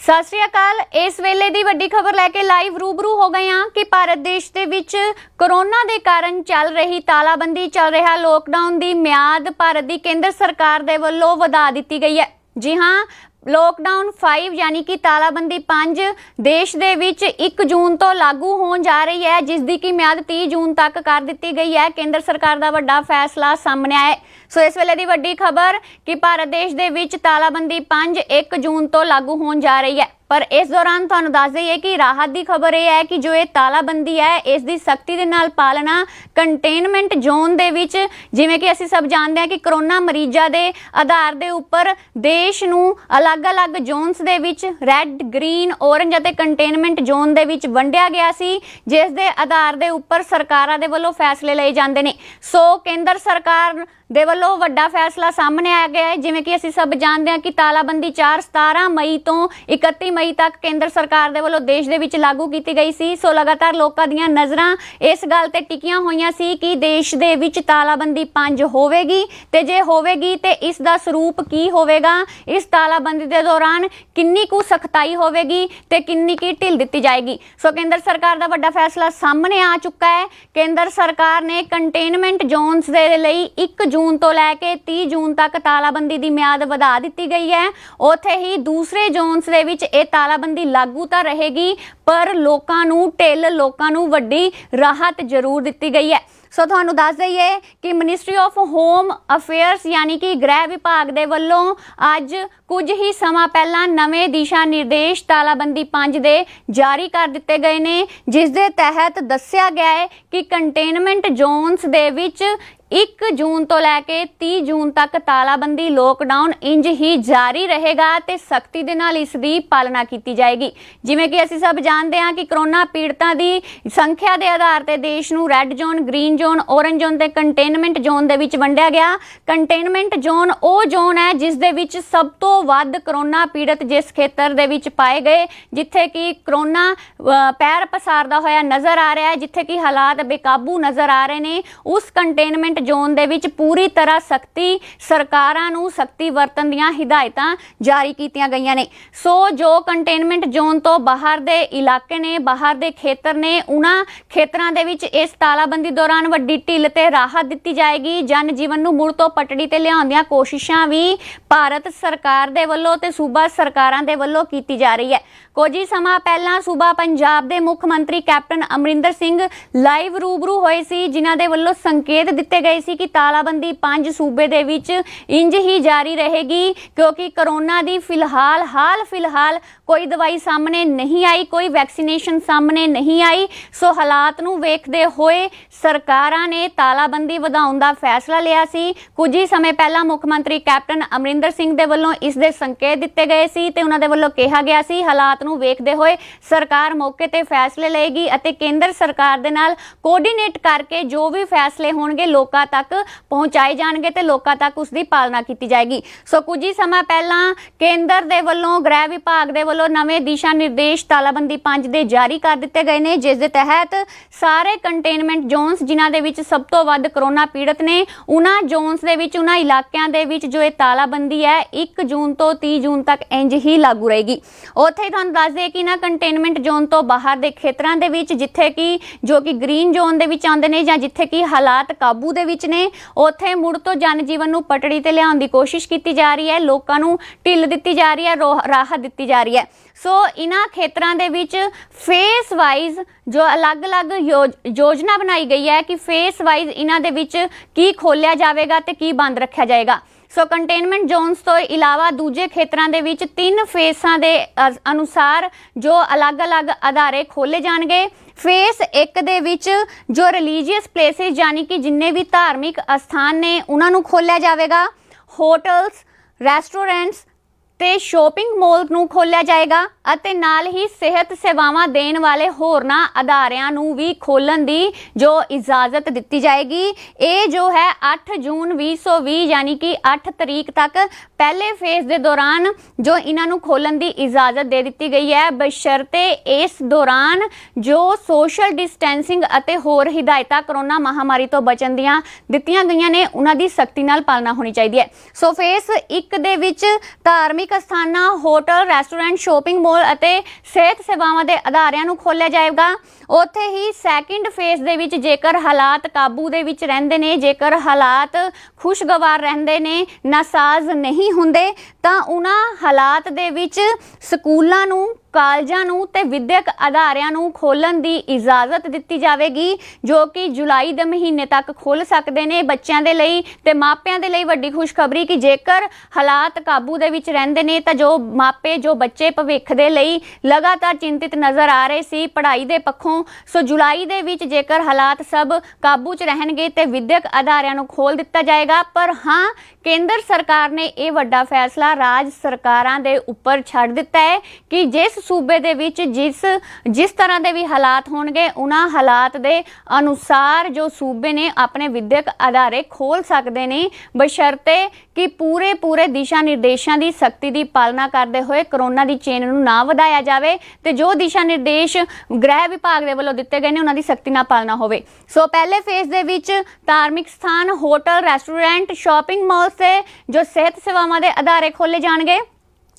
सत श्री अकाल। इस वेले दी वड्डी खबर लैके लाइव रूबरू हो गए हाँ कि भारत देश दे विच कोरोना दे कारण चल रही तालाबंदी, चल रहा लॉकडाउन की म्याद भारत की केंद्र सरकार दे वल्लों वधा दित्ती गई है। जी हाँ, लॉकडाउन 5 यानी कि तालाबंदी 5 देश दे विच 1 जून तो लागू होने जा रही है, जिसकी की म्याद 30 जून तक कर दी गई है। केंद्र सरकार का वड्डा फैसला सामने आया। सो इस वेले की वड्डी खबर कि भारत देश दे विच तालाबंदी 5 1 जून तो लागू होने जा रही है। पर इस दौरान तुहानूं दस दईए कि राहत की खबर यह है कि जो ये तालाबंदी है इसकी सख्ती दे नाल पालना कंटेनमेंट जोन दे विच, जिवें कि असीं सब जानते हैं कि कोरोना मरीज़ां दे आधार दे उपर देश नूं अलग अलग जोन्स दे विच रैड, ग्रीन, ऑरेंज अते कंटेनमेंट जोन दे विच वंडिया गया सी, जिस दे आधार दे उपर सरकारां दे वल्लों फैसले लए जांदे ने। सो केंद्र सरकार दे वल्लों वड्डा फैसला सामने आ गया है। जिवें कि असीं सब जानते हैं कि तालाबंदी 17 मई तो 31 मई तक केंद्र सरकार दे वल्लों देश दे विच लागू की गई सी। सो लगातार लोकां दीयां नज़रां इस गल ते टिकियां होईयां सी कि देश दे विच तालाबंदी 5 होवेगी ते जे होवेगी ते इस दा स्वरूप की होवेगा, इस तालाबंदी दे दौरान किन्नी कु सख्ताई होवेगी ते किन्नी की ढिल दित्ती जाएगी। सो केंद्र सरकार दा वड्डा फैसला सामने आ चुका है। केंद्र सरकार ने कंटेनमेंट जोन्स दे लई 1 जून तो लैके 30 जून तक तालाबंदी की म्याद वधा दी गई है। उत्थे ही दूसरे जोन्स दे विच ये तालाबंदी लागू तो रहेगी, पर लोकां नूं ढिल, लोकां नूं वड्डी राहत जरूर दी गई है। सो तुहानूं दस दईए कि मिनिस्ट्री ऑफ होम अफेयर्स यानी कि गृह विभाग दे वल्लों अज कुछ ही समा पहला नवे दिशा निर्देश तालाबंदी 5 दे जारी कर दिते गए ने, जिस दे तहत दस्सिया गया है कि कंटेनमेंट जोन्स दे विच 1 जून तो लैके 30 जून तक तालाबंदी लॉकडाउन इंज ही जारी रहेगा ते सख्ती दे नाल इसदी पालना की जाएगी। जिवें कि असीं सब जानते हैं कि कोरोना पीड़ितां दी संख्या के आधार ते देश नूं red zone, green zone, orange zone ते कंटेनमेंट जोन दे विच वंडिया गया। कंटेनमेंट जोन वो जोन है जिस दे विच सब तो वध कोरोना पीड़ित जिस खेतर दे विच पाए गए, जिथे कि कोरोना पैर पसारदा होया नज़र आ रहा है, जिथे कि हालात बेकाबू नज़र आ रहे हैं, उस कंटेनमेंट जोन दे विच पूरी तरह सख्ती सरकारां नूं सख्ती वरतन दीयां हिदायतां जारी कीतियां गईयां ने। सो जो कंटेनमेंट जोन तो बाहर दे इलाके ने, बाहर दे खेतर ने, उन्हां खेतरां दे विच इस तालाबंदी दौरान वड्डी ढिल ते राहत दित्ती जाएगी। जन जीवन नूं मुड़ तो पटड़ी ते लिआउण दीयां कोशिशां भी भारत सरकार दे वल्लों ते सूबा सरकारां दे वल्लों कीती जा रही है। कुछ ही समा पहला सूबा पंजाब दे मुख मंत्री कैप्टन अमरिंदर सिंह लाइव रूबरू होए सी, जिन्हां दे वल्लों संकेत दिते गए सी कि तालाबंदी 5 सूबे दे विच इंज ही जारी रहेगी, क्योंकि कोरोना दी फिलहाल कोई दवाई सामने नहीं आई, कोई वैक्सीनेशन सामने नहीं आई। सो हालात नूं वेखदे होए सरकारां ने तालाबंदी वधाउण दा फैसला लिया सी। कुछ ही समय पहला मुख मंत्री कैप्टन अमरिंदर सिंह दे वल्लों इस दे संकेत दिते गए सी ते उन्हां दे वल्लों कहा गया सी हालात नूं वेखदे होए सरकार मौके ते फैसले लेगी अते केंद्र सरकार दे नाल कोऑर्डिनेट करके जो भी फैसले होणगे लोकां तक पहुंचाए जाणगे ते लोकां तक उसकी पालना की जाएगी। सो कुछ ही समय पहला केंद्र दे वल्लों गृह विभाग दे वल्लों नवे दिशा निर्देश तालाबंदी 5 दे जारी कर दिते गए ने, जिस दे तहत सारे कंटेनमेंट जोन्स जिन्हां दे विच सब तो वध कोरोना पीड़ित ने, उन्हां जोन्स दे विच, उन्हां इलाकिਆਂ दे विच जो ये तालाबंदी है 1 जून तो 30 जून तक इंज ही लागू रहेगी। उत्थे ही तुहानूं दस दे कि ना कंटेनमेंट जोन तो बाहर दे खेतरां दे विच जिथे कि जो कि ग्रीन जोन दे विच आउंदे ने जां जिथे कि हालात काबू दे विच ने, उत्थे मुड़ तो जनजीवन नूं पटड़ी ते लिआउण दी कोशिश की जा रही है, लोकां नूं ढिल दित्ती जा रही है, राहत दित्ती जा रही है। सो इन्हां खेतरां दे विच फेस वाइज जो अलग अलग योजना बनाई गई है कि फेस वाइज इन्हां दे विच की खोलिया जाएगा ते की बंद रखा जाएगा। सो कंटेनमेंट जोन्स तो इलावा दूजे खेतरां दे विच 3 फेसां दे अनुसार जो अलग अलग अदारे खोले जाणगे। फेस 1 दे विच जो रिलीजीअस प्लेसिस यानी कि जिन्ने भी धार्मिक अस्थान ने उन्हां नूं खोलिया जाएगा। होटल्स, रेस्टोरेंट्स ते शॉपिंग मॉल नूं खोलिया जाएगा अते नाल ही सेहत सेवावां देण वाले होरनां अदारियां नूं भी खोलण दी जो इजाजत दित्ती जाएगी। ये जो है 8 जून 2020 यानी कि 8 तरीक तक पहले फेज के दौरान जो इन्हां नूं खोलण दी इजाजत दे दित्ती गई है, बशर्ते इस दौरान जो सोशल डिस्टेंसिंग अते होर हिदायतां कोरोना महामारी तो बचण दीआं दित्तियां गईयां ने उन्हां दी सख्ती नाल पालना होनी चाहिए। सो फेस 1 दे विच धार्मिक ਧਾਰਮਿਕ ਸਥਾਨਾਂ, ਹੋਟਲ, ਰੈਸਟੋਰੈਂਟ, ਸ਼ੋਪਿੰਗ ਮਾਲ ਅਤੇ ਸਿਹਤ ਸੇਵਾਵਾਂ ਦੇ ਅਦਾਰਿਆਂ ਨੂੰ ਖੋਲ੍ਹਿਆ ਜਾਏਗਾ। ਉੱਥੇ ਹੀ ਸੈਕਿੰਡ ਫੇਜ਼ ਦੇ ਵਿੱਚ ਜੇਕਰ ਹਾਲਾਤ ਕਾਬੂ ਦੇ ਵਿੱਚ ਰਹਿੰਦੇ ਨੇ, ਜੇਕਰ ਹਾਲਾਤ ਖੁਸ਼ਗਵਾਰ ਰਹਿੰਦੇ ਨੇ, ਨਾਸਾਜ਼ ਨਹੀਂ ਹੁੰਦੇ, ਤਾਂ ਉਹਨਾਂ ਹਾਲਾਤ ਦੇ ਵਿੱਚ ਸਕੂਲਾਂ ਨੂੰ, ਕਾਲਜਾਂ ਨੂੰ ਤੇ ਵਿਦਿਅਕ ਅਦਾਰਿਆਂ ਨੂੰ ਖੋਲ੍ਹਣ ਦੀ ਇਜਾਜ਼ਤ ਦਿੱਤੀ ਜਾਵੇਗੀ, ਜੋ ਕਿ ਜੁਲਾਈ ਦੇ ਮਹੀਨੇ ਤੱਕ ਖੁੱਲ੍ਹ ਸਕਦੇ ਨੇ। ਬੱਚਿਆਂ ਦੇ ਲਈ ਤੇ ਮਾਪਿਆਂ ਦੇ ਲਈ ਵੱਡੀ ਖੁਸ਼ਖਬਰੀ ਕਿ ਜੇਕਰ ਹਾਲਾਤ ਕਾਬੂ ਦੇ ਵਿੱਚ ਰਹਿੰਦੇ ਨੇ ਤਾਂ ਜੋ ਮਾਪੇ, ਜੋ ਬੱਚੇ ਭਵਿੱਖ ਦੇ ਲਈ ਲਗਾਤਾਰ ਚਿੰਤਿਤ ਨਜ਼ਰ ਆ ਰਹੇ ਸੀ ਪੜ੍ਹਾਈ ਦੇ ਪੱਖੋਂ, ਸੋ ਜੁਲਾਈ ਦੇ ਵਿੱਚ ਜੇਕਰ ਹਾਲਾਤ ਸਭ ਕਾਬੂ 'ਚ ਰਹਿਣਗੇ ਤੇ ਵਿਦਿਅਕ ਅਦਾਰਿਆਂ ਨੂੰ ਖੋਲ੍ਹ ਦਿੱਤਾ ਜਾਏਗਾ। ਪਰ ਹਾਂ, ਕੇਂਦਰ ਸਰਕਾਰ ਨੇ ਇਹ ਵੱਡਾ ਫੈਸਲਾ ਰਾਜ ਸਰਕਾਰਾਂ ਦੇ ਉੱਪਰ ਛੱਡ ਦਿੱਤਾ ਹੈ ਕਿ ਜਿਸ ਸੂਬੇ ਦੇ ਵਿੱਚ ਜਿਸ ਤਰ੍ਹਾਂ ਦੇ ਵੀ ਹਾਲਾਤ ਹੋਣਗੇ, ਉਹਨਾਂ ਹਾਲਾਤ ਦੇ ਅਨੁਸਾਰ ਜੋ ਸੂਬੇ ਨੇ ਆਪਣੇ ਵਿਦਿਅਕ ਅਦਾਰੇ ਖੋਲ੍ਹ ਸਕਦੇ ਨੇ, ਬਸ਼ਰਤੇ ਕਿ ਪੂਰੇ ਦਿਸ਼ਾ ਨਿਰਦੇਸ਼ਾਂ ਦੀ ਸਖਤੀ ਦੀ ਪਾਲਣਾ ਕਰਦੇ ਹੋਏ ਕਰੋਨਾ ਦੀ ਚੇਨ ਨੂੰ ਨਾ ਵਧਾਇਆ ਜਾਵੇ ਤੇ ਜੋ ਦਿਸ਼ਾ ਨਿਰਦੇਸ਼ ਗ੍ਰਹਿ ਵਿਭਾਗ ਦੇ ਵੱਲੋਂ ਦਿੱਤੇ ਗਏ ਨੇ ਉਹਨਾਂ ਦੀ ਸਖਤੀ ਨਾਲ ਪਾਲਣਾ ਹੋਵੇ। ਸੋ ਪਹਿਲੇ ਫੇਜ਼ ਦੇ ਵਿੱਚ ਧਾਰਮਿਕ ਸਥਾਨ, ਹੋਟਲ, ਰੈਸਟੋਰੈਂਟ, ਸ਼ਾਪਿੰਗ ਮਾਲ ਤੇ ਜੋ ਸਿਹਤ ਸੇਵਾਵਾਂ ਦੇ ਅਦਾਰੇ ਖੋਲ੍ਹੇ ਜਾਣਗੇ।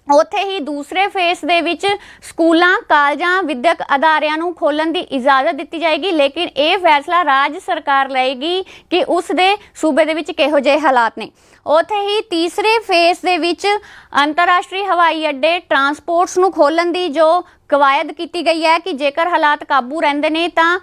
ਉੱਥੇ ਹੀ ਦੂਸਰੇ ਫੇਸ ਦੇ ਵਿੱਚ ਸਕੂਲਾਂ, ਕਾਲਜਾਂ, ਵਿਦਿਅਕ ਅਦਾਰਿਆਂ ਨੂੰ ਖੋਲ੍ਹਣ ਦੀ ਇਜਾਜ਼ਤ ਦਿੱਤੀ ਜਾਏਗੀ, ਲੇਕਿਨ ਇਹ ਫੈਸਲਾ ਰਾਜ ਸਰਕਾਰ ਲਏਗੀ ਕਿ ਉਸ ਦੇ ਸੂਬੇ ਦੇ ਵਿੱਚ ਕਿਹੋ ਜਿਹੇ ਹਾਲਾਤ ਨੇ। ਉੱਥੇ ਹੀ ਤੀਸਰੇ ਫੇਸ ਦੇ ਵਿੱਚ ਅੰਤਰਰਾਸ਼ਟਰੀ ਹਵਾਈ ਅੱਡੇ, ਟਰਾਂਸਪੋਰਟਸ ਨੂੰ ਖੋਲ੍ਹਣ ਦੀ ਜੋ ਕਵਾਇਦ ਕੀਤੀ ਗਈ ਹੈ ਕਿ ਜੇਕਰ ਹਾਲਾਤ ਕਾਬੂ ਰਹਿੰਦੇ ਨੇ ਤਾਂ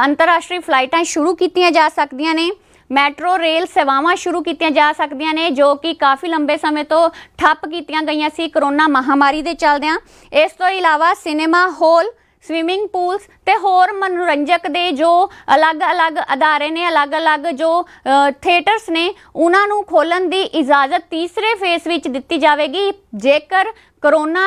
ਅੰਤਰਰਾਸ਼ਟਰੀ ਫਲਾਈਟਾਂ ਸ਼ੁਰੂ ਕੀਤੀਆਂ ਜਾ ਸਕਦੀਆਂ ਨੇ। ਮੈਟਰੋ ਰੇਲ ਸੇਵਾਵਾਂ ਸ਼ੁਰੂ ਕੀਤੀਆਂ ਜਾ ਸਕਦੀਆਂ ਨੇ, ਜੋ ਕਿ ਕਾਫੀ ਲੰਬੇ ਸਮੇਂ ਤੋਂ ਠੱਪ ਕੀਤੀਆਂ ਗਈਆਂ ਸੀ ਕਰੋਨਾ ਮਹਾਮਾਰੀ ਦੇ ਚੱਲਦਿਆਂ। ਇਸ ਤੋਂ ਇਲਾਵਾ ਸਿਨੇਮਾ ਹਾਲ, ਸਵਿਮਿੰਗ ਪੂਲਸ ਤੇ ਹੋਰ ਮਨੋਰੰਜਕ ਦੇ ਜੋ ਅਲੱਗ-ਅਲੱਗ ਅਦਾਰੇ ਨੇ, ਅਲੱਗ-ਅਲੱਗ ਜੋ ਥੀਏਟਰਸ ਨੇ, ਉਹਨਾਂ ਨੂੰ ਖੋਲ੍ਹਣ ਦੀ ਇਜਾਜ਼ਤ ਤੀਸਰੇ ਫੇਸ ਵਿੱਚ ਦਿੱਤੀ ਜਾਵੇਗੀ। ਜੇਕਰ ਕਰੋਨਾ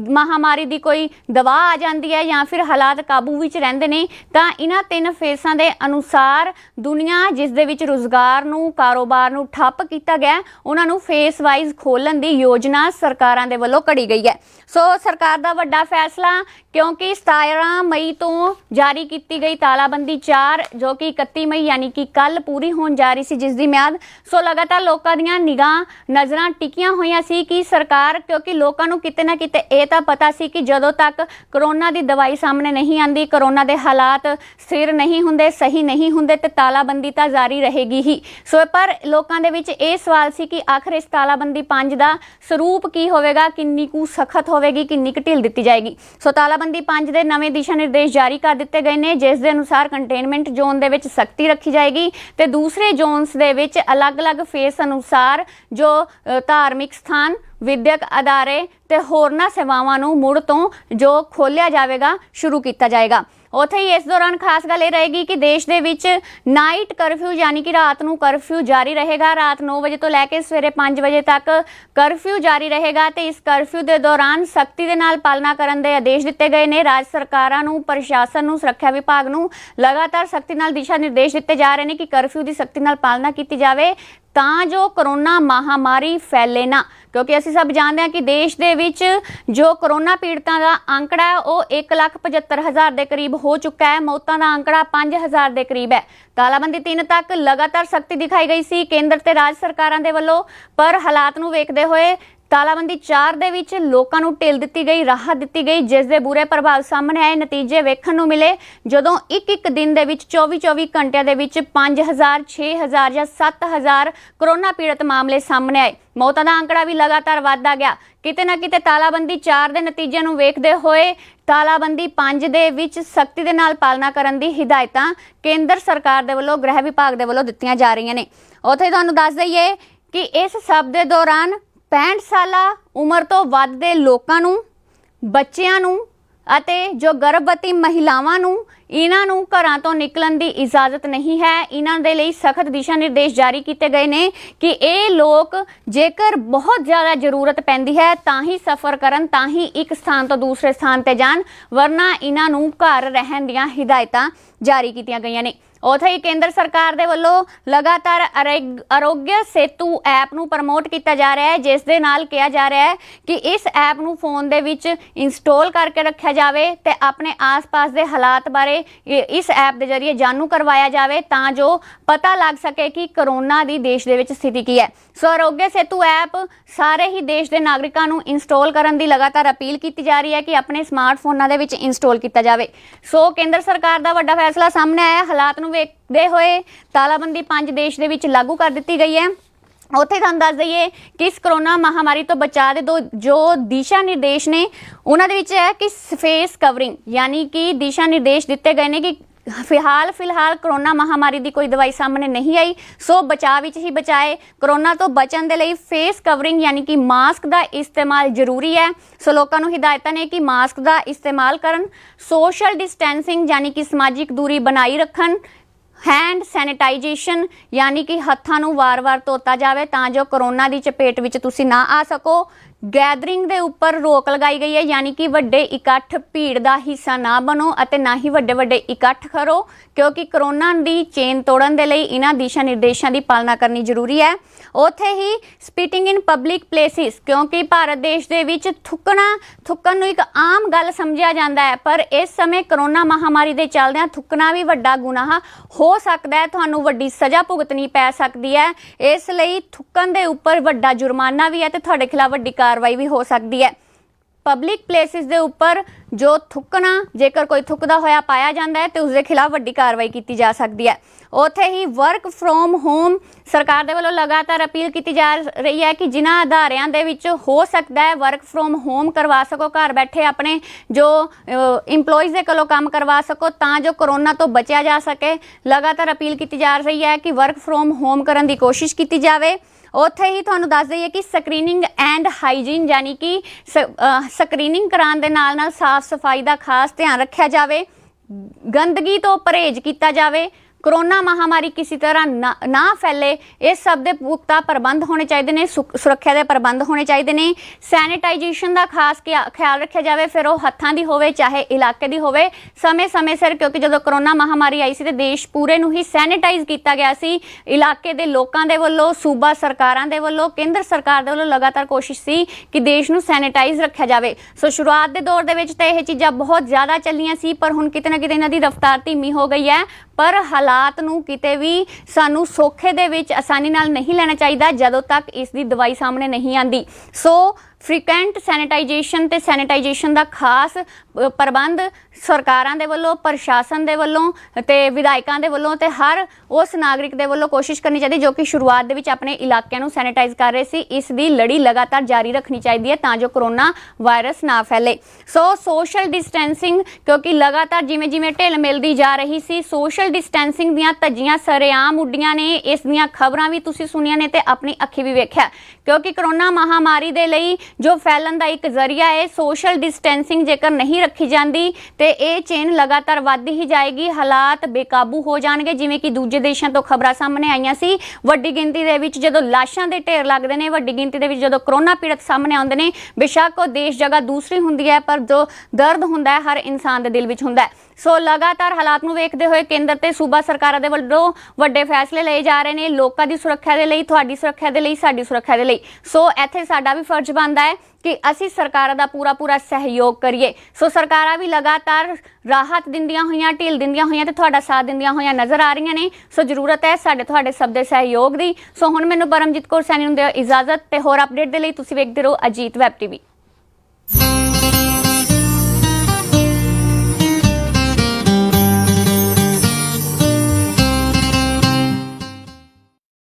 ਮਹਾਮਾਰੀ ਦੀ ਕੋਈ ਦਵਾ ਆ ਜਾਂਦੀ ਹੈ ਜਾਂ ਫਿਰ ਹਾਲਾਤ ਕਾਬੂ ਵਿੱਚ ਰਹਿੰਦੇ ਨੇ ਤਾਂ ਇਹਨਾਂ ਤਿੰਨ ਫੇਸਾਂ ਦੇ ਅਨੁਸਾਰ ਦੁਨੀਆ ਜਿਸ ਦੇ ਵਿੱਚ ਰੁਜ਼ਗਾਰ ਨੂੰ, ਕਾਰੋਬਾਰ ਨੂੰ ਠੱਪ ਕੀਤਾ ਗਿਆ, ਉਹਨਾਂ ਨੂੰ ਫੇਸ ਵਾਈਜ਼ ਖੋਲ੍ਹਣ ਦੀ ਯੋਜਨਾ ਸਰਕਾਰਾਂ ਦੇ ਵੱਲੋਂ ਘੜੀ ਗਈ ਹੈ। ਸੋ ਸਰਕਾਰ ਦਾ ਵੱਡਾ ਫੈਸਲਾ, ਕਿਉਂਕਿ 17 ਮਈ ਤੋਂ ਜਾਰੀ ਕੀਤੀ ਗਈ ਤਾਲਾਬੰਦੀ 4 ਜੋ ਕਿ 31 ਮਈ ਯਾਨੀ ਕਿ ਕੱਲ ਪੂਰੀ ਹੋਣ ਜਾ ਰਹੀ ਸੀ ਜਿਸ ਦੀ ਮਿਆਦ, ਸੋ ਲਗਾਤਾਰ ਲੋਕਾਂ ਦੀਆਂ ਨਜ਼ਰਾਂ ਟਿਕੀਆਂ ਹੋਈਆਂ ਸੀ ਕਿ ਸਰਕਾਰ, ਕਿਉਂਕਿ ਲੋਕਾਂ ਨੂੰ ਕਿਤੇ ਨਾ ਕਿਤੇ ਇਹ ਤਾਂ ਪਤਾ ਸੀ ਕਿ ਜਦੋਂ ਤੱਕ ਕਰੋਨਾ ਦੀ ਦਵਾਈ ਸਾਹਮਣੇ ਨਹੀਂ ਆਂਦੀ, ਕਰੋਨਾ ਦੇ ਹਾਲਾਤ ਸਥਿਰ ਨਹੀਂ ਹੁੰਦੇ, ਸਹੀ ਨਹੀਂ ਹੁੰਦੇ ਤੇ ਤਾਲਾਬੰਦੀ ਤਾਂ ਜਾਰੀ ਰਹੇਗੀ ਹੀ। ਸੋ ਪਰ ਲੋਕਾਂ ਦੇ ਵਿੱਚ ਇਹ ਸਵਾਲ ਸੀ ਕਿ ਆਖਰ ਇਸ ਤਾਲਾਬੰਦੀ 5 ਦਾ ਸਰੂਪ ਕੀ ਹੋਵੇਗਾ, ਕਿੰਨੀ ਕੁ ਸਖਤ ਹੋਵੇਗੀ, ਕਿੰਨੀ ਕੁ ਢਿੱਲ ਦਿੱਤੀ ਜਾਏਗੀ। ਸੋ ਤਾਲਾਬੰਦੀ 5 ਦੇ ਨਵੇਂ ਦਿਸ਼ਾ ਨਿਰਦੇਸ਼ ਜਾਰੀ ਕਰ ਦਿੱਤੇ ਗਏ ਨੇ, ਜਿਸ ਦੇ ਅਨੁਸਾਰ ਕੰਟੇਨਮੈਂਟ ਜ਼ੋਨ ਦੇ ਵਿੱਚ ਸਖਤੀ ਰੱਖੀ ਜਾਏਗੀ ਤੇ ਦੂਸਰੇ ਜ਼ੋਨਸ ਦੇ ਵਿੱਚ ਅਲੱਗ-ਅਲੱਗ ਫੇਸ ਅਨੁਸਾਰ ਜੋ ਧਾਰਮਿਕ ਸਥਾਨ, ਵਿਦਿਅਕ ਅਦਾਰੇ ਤੇ ਹੋਰਨਾਂ ਸੇਵਾਵਾਂ ਨੂੰ ਮੁੜ ਤੋਂ ਜੋ ਖੋਲ੍ਹਿਆ ਜਾਵੇਗਾ, ਸ਼ੁਰੂ ਕੀਤਾ ਜਾਏਗਾ। ਉੱਥੇ ਹੀ ਇਸ ਦੌਰਾਨ ਖਾਸ ਗੱਲ ਇਹ ਰਹੇਗੀ ਕਿ ਦੇਸ਼ ਦੇ ਵਿੱਚ ਨਾਈਟ ਕਰਫਿਊ ਯਾਨੀ ਕਿ ਰਾਤ ਨੂੰ ਕਰਫਿਊ ਜਾਰੀ ਰਹੇਗਾ। ਰਾਤ 9 ਵਜੇ ਤੋਂ ਲੈ ਕੇ ਸਵੇਰੇ 5 ਵਜੇ ਤੱਕ ਕਰਫਿਊ ਜਾਰੀ ਰਹੇਗਾ ਤੇ ਇਸ ਕਰਫਿਊ ਦੇ ਦੌਰਾਨ ਸਖਤੀ ਦੇ ਨਾਲ ਪਾਲਣਾ ਕਰਨ ਦੇ ਆਦੇਸ਼ ਦਿੱਤੇ ਗਏ ਨੇ। ਰਾਜ ਸਰਕਾਰਾਂ ਨੂੰ, ਪ੍ਰਸ਼ਾਸਨ ਨੂੰ, ਸੁਰੱਖਿਆ ਵਿਭਾਗ ਨੂੰ ਲਗਾਤਾਰ ਸਖਤੀ ਨਾਲ ਦਿਸ਼ਾ ਨਿਰਦੇਸ਼ ਦਿੱਤੇ ਜਾ ਰਹੇ ਨੇ ਕਿ ਕਰਫਿਊ ਦੀ ਸਖਤੀ ਨਾਲ ਪਾਲਣਾ ਕੀਤੀ ਜਾਵੇ ਤਾਂ ਜੋ ਕਰੋਨਾ ਮਹਾਮਾਰੀ ਫੈਲੇ ਨਾ, ਕਿਉਂਕਿ ਅਸੀਂ ਸਭ ਜਾਣਦੇ ਹਾਂ ਕਿ ਦੇਸ਼ ਦੇ ਵਿੱਚ ਜੋ ਕਰੋਨਾ ਪੀੜਤਾਂ ਦਾ ਅੰਕੜਾ ਹੈ ਉਹ 1,75,000 ਦੇ ਕਰੀਬ ਹੋ ਚੁੱਕਾ ਹੈ। ਮੌਤਾਂ ਦਾ ਅੰਕੜਾ 5,000 ਦੇ ਕਰੀਬ ਹੈ। ਤਾਲਾਬੰਦੀ 3 ਤੱਕ ਲਗਾਤਾਰ ਸਖਤੀ ਦਿਖਾਈ ਗਈ ਸੀ ਕੇਂਦਰ ਤੇ ਰਾਜ ਸਰਕਾਰਾਂ ਦੇ ਵੱਲੋਂ, ਪਰ ਹਾਲਾਤ ਨੂੰ ਵੇਖਦੇ ਹੋਏ ਤਾਲਾਬੰਦੀ 4 ਦੇ ਵਿੱਚ ਲੋਕਾਂ ਨੂੰ ਢਿੱਲ ਦਿੱਤੀ ਗਈ, ਰਾਹਤ ਦਿੱਤੀ ਗਈ, ਜਿਸ ਦੇ ਬੁਰੇ ਪ੍ਰਭਾਵ ਸਾਹਮਣੇ ਆਏ, ਨਤੀਜੇ ਵੇਖਣ ਨੂੰ ਮਿਲੇ। ਜਦੋਂ ਇੱਕ ਦਿਨ ਦੇ ਵਿੱਚ 24 ਘੰਟਿਆਂ ਦੇ ਵਿੱਚ 5,000, 6,000 ਜਾਂ 7,000 ਕਰੋਨਾ ਪੀੜਤ ਮਾਮਲੇ ਸਾਹਮਣੇ ਆਏ। ਮੌਤਾਂ ਦਾ ਅੰਕੜਾ ਵੀ ਲਗਾਤਾਰ ਵੱਧਦਾ ਗਿਆ। ਕਿਤੇ ਨਾ ਕਿਤੇ ਤਾਲਾਬੰਦੀ 4 ਦੇ ਨਤੀਜਿਆਂ ਨੂੰ ਵੇਖਦੇ ਹੋਏ ਤਾਲਾਬੰਦੀ 5 ਦੇ ਵਿੱਚ ਸਖਤੀ ਦੇ ਨਾਲ ਪਾਲਣਾ ਕਰਨ ਦੀ ਹਿਦਾਇਤਾਂ ਕੇਂਦਰ ਸਰਕਾਰ ਦੇ ਵੱਲੋਂ, ਗ੍ਰਹਿ ਵਿਭਾਗ ਦੇ ਵੱਲੋਂ ਦਿੱਤੀਆਂ ਜਾ ਰਹੀਆਂ ਨੇ। ਉੱਥੇ ਤੁਹਾਨੂੰ ਦੱਸ ਦਈਏ ਕਿ ਇਸ ਸਭ ਦੇ ਦੌਰਾਨ 65 ਸਾਲਾ ਉਮਰ ਤੋਂ ਵੱਧ ਦੇ ਲੋਕਾਂ ਨੂੰ, ਬੱਚਿਆਂ ਨੂੰ ਅਤੇ ਜੋ ਗਰਭਵਤੀ ਮਹਿਲਾਵਾਂ ਨੂੰ, ਇਹਨਾਂ ਨੂੰ ਘਰਾਂ ਤੋਂ ਨਿਕਲਣ ਦੀ ਇਜਾਜ਼ਤ ਨਹੀਂ ਹੈ। ਇਹਨਾਂ ਦੇ ਲਈ ਸਖਤ ਦਿਸ਼ਾ ਨਿਰਦੇਸ਼ ਜਾਰੀ ਕੀਤੇ ਗਏ ਨੇ ਕਿ ਇਹ ਲੋਕ ਜੇਕਰ ਬਹੁਤ ਜ਼ਿਆਦਾ ਜ਼ਰੂਰਤ ਪੈਂਦੀ ਹੈ ਤਾਂ ਹੀ ਸਫ਼ਰ ਕਰਨ, ਤਾਂ ਹੀ ਇੱਕ ਸਥਾਨ ਤੋਂ ਦੂਸਰੇ ਸਥਾਨ ਤੇ ਜਾਣ, ਵਰਨਾ ਇਹਨਾਂ ਨੂੰ ਘਰ ਰਹਿਣ ਦੀਆਂ ਹਿਦਾਇਤਾਂ ਜਾਰੀ ਕੀਤੀਆਂ ਗਈਆਂ ਨੇ। ਉੱਥੇ ਹੀ ਕੇਂਦਰ ਸਰਕਾਰ ਦੇ ਵੱਲੋਂ ਲਗਾਤਾਰ ਆਰੋਗਿਆ ਸੇਤੂ ਐਪ ਨੂੰ ਪ੍ਰਮੋਟ ਕੀਤਾ ਜਾ ਰਿਹਾ ਹੈ, ਜਿਸ ਦੇ ਨਾਲ ਕਿਹਾ ਜਾ ਰਿਹਾ ਹੈ ਕਿ ਇਸ ਐਪ ਨੂੰ ਫੋਨ ਦੇ ਵਿੱਚ ਇੰਸਟਾਲ ਕਰਕੇ ਰੱਖਿਆ ਜਾਵੇ ਤੇ ਆਪਣੇ ਆਸ-ਪਾਸ ਦੇ ਹਾਲਾਤ ਬਾਰੇ ਇਸ ਐਪ ਦੇ ਜ਼ਰੀਏ ਜਾਣੂ ਕਰਵਾਇਆ ਜਾਵੇ ਤਾਂ ਜੋ ਪਤਾ ਲੱਗ ਸਕੇ ਕਿ ਕਰੋਨਾ ਦੀ ਦੇਸ਼ ਦੇ ਵਿੱਚ ਸਥਿਤੀ ਕੀ ਹੈ। ਸੋ ਆਰੋਗਿਆ ਸੇਤੂ ਐਪ ਸਾਰੇ ਹੀ ਦੇਸ਼ ਦੇ ਨਾਗਰਿਕਾਂ ਨੂੰ ਇੰਸਟਾਲ ਕਰਨ ਦੀ ਲਗਾਤਾਰ ਅਪੀਲ ਕੀਤੀ ਜਾ ਰਹੀ ਹੈ ਕਿ ਆਪਣੇ ਸਮਾਰਟਫੋਨਾਂ ਦੇ ਵਿੱਚ ਇੰਸਟਾਲ ਕੀਤਾ ਜਾਵੇ। ਸੋ ਕੇਂਦਰ ਸਰਕਾਰ ਦਾ ਵੱਡਾ ਫੈਸਲਾ ਸਾਹਮਣੇ ਆਇਆ। ਹਾਲਾਤ ਨੂੰ ਵੇਖਦੇ ਹੋਏ ਤਾਲਾਬੰਦੀ 5 ਦੇਸ਼ ਦੇ ਵਿੱਚ ਲਾਗੂ ਕਰ ਦਿੱਤੀ ਗਈ ਹੈ। ਉੱਥੇ ਤੁਹਾਨੂੰ ਦੱਸ ਦਈਏ ਕਿ ਇਸ ਕਰੋਨਾ ਮਹਾਮਾਰੀ ਤੋਂ ਬਚਾਅ ਦੇ ਜੋ ਦਿਸ਼ਾ ਨਿਰਦੇਸ਼ ਨੇ ਉਹਨਾਂ ਦੇ ਵਿੱਚ ਹੈ ਕਿ ਫੇਸ ਕਵਰਿੰਗ ਯਾਨੀ ਕਿ ਦਿਸ਼ਾ ਨਿਰਦੇਸ਼ ਦਿੱਤੇ ਗਏ ਨੇ ਕਿ ਫਿਲਹਾਲ ਕਰੋਨਾ ਮਹਾਮਾਰੀ ਦੀ ਕੋਈ ਦਵਾਈ ਸਾਹਮਣੇ ਨਹੀਂ ਆਈ, ਸੋ ਬਚਾਅ ਵਿੱਚ ਹੀ ਬਚਾਏ। ਕਰੋਨਾ ਤੋਂ ਬਚਣ ਦੇ ਲਈ ਫੇਸ ਕਵਰਿੰਗ ਯਾਨੀ ਕਿ ਮਾਸਕ ਦਾ ਇਸਤੇਮਾਲ ਜ਼ਰੂਰੀ ਹੈ। ਸੋ ਲੋਕਾਂ ਨੂੰ ਹਿਦਾਇਤਾਂ ਨੇ ਕਿ ਮਾਸਕ ਦਾ ਇਸਤੇਮਾਲ ਕਰਨ, ਸੋਸ਼ਲ ਡਿਸਟੈਂਸਿੰਗ ਯਾਨੀ ਕਿ ਸਮਾਜਿਕ ਦੂਰੀ ਬਣਾਈ ਰੱਖਣ, हैंड सैनिटाइजेशन यानी कि हत्थां नूं वार-वार धोता जाए तां जो कोरोना की चपेट विच तुसीं ना आ सको। गैदरिंग दे उपर रोक लगाई गई है यानी कि वड्डे इकट्ठ भीड़ का हिस्सा ना बनो अते ना ही वड्डे वड्डे इकट्ठ करो, क्योंकि कोरोना की चेन तोड़न दे लई इन्हां दिशा निर्देशों की पालना करनी जरूरी है। उत्थे ही स्पीटिंग इन पब्लिक प्लेसिस, क्योंकि भारत देश दे विच थुक्कण नूं एक आम गल समझिया जांदा है, पर इस समय कोरोना महामारी दे चलदिआं थुक्कना भी वड्डा गुनाह हो सकदा है, तुहानूं वड्डी सज़ा भुगतनी पै सकदी है। इसलिए थुक्कण दे उपर वड्डा जुर्माना भी है ते तुहाडे खिलाफ वड्डी कार्रवाई भी हो सकती है। पब्लिक प्लेसिस दे उपर जो थुक्कना जेकर कोई थुकदा होया पाया जाता है तो उसके खिलाफ वड्डी कार्रवाई की जा सकती है। उत्थे ही वर्क फ्रॉम होम सरकार दे वल्लों लगातार अपील की जा रही है कि जिन्हां अदारियां दे विच हो सकता है वर्क फ्रॉम होम करवा सको, घर बैठे अपने जो इंपलॉइज़ दे कोलों काम करवा सको तां जो कोरोना तो बचिया जा सके। लगातार अपील की जा रही है कि वर्क फ्रॉम होम करन दी कोशिश की जाए। उत्थे ही तुहानूं दस दईए कि स्क्रीनिंग एंड हाइजीन यानी कि स्क्रीनिंग कराने दे नाल नाल साफ सफाई का खास ध्यान रखा जाए, गंदगी तो परहेज किया जाए, कोरोना महामारी किसी तरह ना फैले, इस सब के पुख्ता प्रबंध होने चाहिए ने, सुरक्षा के प्रबंध होने चाहिए ने। सैनिटाइजेशन का खास ख्याल रखा जाए, फिर वो हत्थां दी होवे चाहे इलाके दी होवे, समय समय सिर, क्योंकि जो कोरोना महामारी आई सी ते देश पूरे नूं ही सैनिटाइज किया गया सी। इलाके दे लोकां दे वल्लों, सूबा सरकारां दे वल्लों, केंद्र सरकार दे वल्लों लगातार कोशिश सी कि देश नूं सैनिटाइज रखा जाए। सो शुरुआत के दौर दे विच तां इह चीज़ां बहुत ज़्यादा चलियां सी, पर हुण किते ना किते इन्हां दी रफ्तार धीमी हो गई है। पर हालात नूं किते भी सानू सौखे दे विच आसानी नाल नहीं लेना चाहिए जदों तक इसकी दवाई सामने नहीं आती। सो फ्रीकुएंट सैनिटाइजेशन ते सैनिटाइजेशन का खास प्रबंध सरकारां दे वल्लों, प्रशासन दे वल्लों ते विधायकां दे वल्लों ते हर उस नागरिक दे वल्लों कोशिश करनी चाहिए जो कि शुरुआत दे विच अपने इलाकिਆਂ ਨੂੰ सैनिटाइज कर रहे सी। इस दी लड़ी लगातार जारी रखनी चाहिए है तां जो कोरोना वायरस ना फैले। सो सोशल डिस्टेंसिंग, क्योंकि लगातार जिवें जिवें ढिल मिलदी जा रही सी, सोशल डिस्टेंसिंग दीआं धज्जियां सरेआम उड्डियां ने। इस दीआं खबरां भी तुसीं सुनियां ने ते अपनी अखी भी वेखिआ, क्योंकि कोरोना महामारी दे लई जो फैलन का एक जरिया है, सोशल डिस्टेंसिंग जेकर नहीं रखी जाती तो ये चेन लगातार वधदी ही जाएगी, हालात बेकाबू हो जाएंगे। जिवें कि दूजे देशों तो खबरां सामने आईयां सी, वड्डी गिनती दे विच जदों लाशां दे ढेर लगदे ने, वड्डी गिनती दे विच जदों कोरोना पीड़ित सामने आउंदे ने, बेशक वो देश जगह दूसरी हुंदी है, पर जो दर्द हुंदा है हर इंसान दे दिल विच हुंदा है। सो लगातार हालात नूं वेखदे होए केंद्र ते सूबा सरकारां दे वल्लों वड्डे फैसले लए जा रहे ने, लोकां दी सुरक्षा दे लई, तुहाडी सुरक्षा दे लई, साडी सुरक्षा दे लई। सो इत्थे साडा भी फर्ज बनदा है कि असी सरकार का पूरा सहयोग करिए। सो सरकारां भी लगातार राहत दिंदियां होइयां, ढील दिंदियां होइयां ते तुहाडा साथ दिंदियां होइयां नज़र आ रही ने। सो जरूरत है साडे तुहाडे सब दे सहयोग दी। सो हुण मैनूं परमजीत कौर सैनी नूं दिओ इजाजत ते होर अपडेट दे लई तुसीं वेखदे रहो अजीत वैब टीवी।